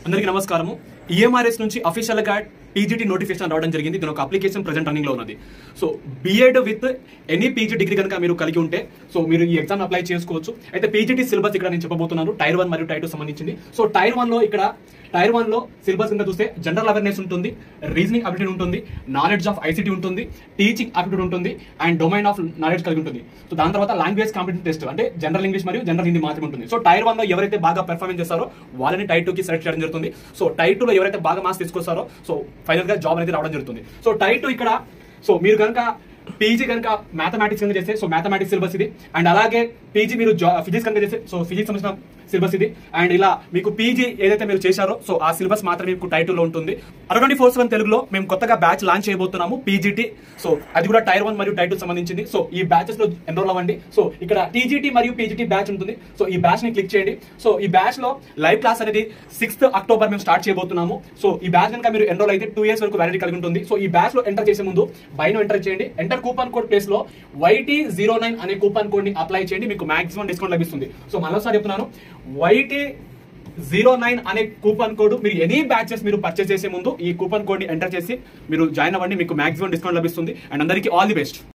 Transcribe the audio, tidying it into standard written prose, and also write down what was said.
అందరికీ నమస్కారము. ఈఎంఆర్ఎస్ నుంచి అఫీషియల్ గా పీజీటీ నోటిఫికేషన్ రావడం జరిగింది. దీని ఒక అప్లికేషన్ ప్రెజెంట్ రన్నింగ్ లో ఉన్నది. So BEd with any PG degree కనుక మీరు కలిగి ఉంటే సో మీరు ఈ ఎగ్జామ్ అప్లై చేసుకోవచ్చు. అయితే పీజీటీ సిలబస్ ఇక్కడ నేను చెప్పబోతున్నాను. టైర్ 1 మరియు టైర్ 2 సంబంధించింది. సో టైర్ 1 లో సిలబస్ కింద చూస్తే జనరల్ అవేర్నెస్ ఉంటుంది, రీజనింగ్ అబిలిటీ ఉంటుంది, నాలెడ్జ్ ఆఫ్ ఐసిటీ ఉంటుంది, టీచింగ్ అబిలిటీ ఉంటుంది అండ్ డొమైన్ ఆఫ్ నాలెడ్జ్ కలిగి ఉంటుంది. సో దాని తర్వాత లాంగ్వేజ్ కాంపిటెన్స్ టెస్ట్ అంటే జనరల్ ఇంగ్లీష్ మరియు జనరల్ హిందీ మాత్రమే ఉంటుంది. సో టైర్ 1 లో ఎవరైతే బాగా పెర్ఫార్మెన్స్ చేస్తారో వాళ్ళని టైర్ 2 కి సెలెక్ట్ చేయడం జరుగుతుంది. సో టైర్ 2 లో ఎవరైతే బాగా మార్క్స్ తీసుకొస్తారో సో ఫైనల్ గా జాబ్ అనేది రావడం జరుగుతుంది. సో టైర్ 2 ఇక్కడ సో మీరు కనుక పీజీ కనుక మ్యాథమెటిక్స్ కనుక చేస్తే సో మ్యాథమెటిక్స్ సిలబస్ ఇది. అండ్ అలాగే పీజీ మీరు ఫిజిక్స్ కనుక చేస్తే సో ఫిజిక్స్ సంబంధించిన సిలబస్ ఇది. అండ్ ఇలా మీకు పీజీ ఏదైతే మీరు చేశారో సో ఆ సిలబస్ మాత్రమే మీకు టైర్ 2 లో ఉంటుంది. 24/7 తెలుగులో మేము కొత్తగా బ్యాచ్ లాంచ్ చేయబోతున్నాము పీజీటీ. సో అది కూడా టైర్ 1 మరియు టైర్ 2 సంబంధించింది. సో ఈ బ్యాచెస్ లో ఎన్రోల్ అవ్వండి. సో ఇక్కడ టీజీటీ మరియు పీజీటీ బ్యాచ్ ఉంటుంది. సో ఈ బ్యాచ్ ని క్లిక్ చేయండి. సో ఈ బ్యాచ్ లో లైవ్ క్లాస్ అనేది 6th అక్టోబర్ మేము స్టార్ట్ చేయబోతున్నాము. సో ఈ బ్యాచ్ కనుక మీరు ఎన్రోల్ అయితే 2 years వరకు వ్యాలిడిటీ కలిగి ఉంటుంది. సో ఈ బ్యాచ్ లో ఎంటర్ చేసే ముందు బైనో ఎంటర్ చేయండి. ఎంటర్ కూపన్ కోడ్ ప్లేస్ లో YT09 అనే కూపన్ కోడ్ ని అప్లై చేయండి. మీకు మాక్సిమం డిస్కౌంట్ లభిస్తుంది. సో మరోసారి చెప్తున్నాను, YT09 అనే కూపన్ కోడ్ మీరు ఎనీ బ్యాచెస్ మీరు పర్చేస్ చేసే ముందు ఈ కూపన్ కోడ్ ని ఎంటర్ చేసి మీరు జాయిన్ అవ్వండి. మీకు మాక్సిమం డిస్కౌంట్ లభిస్తుంది. అండ్ అందరికీ ఆల్ ది బెస్ట్.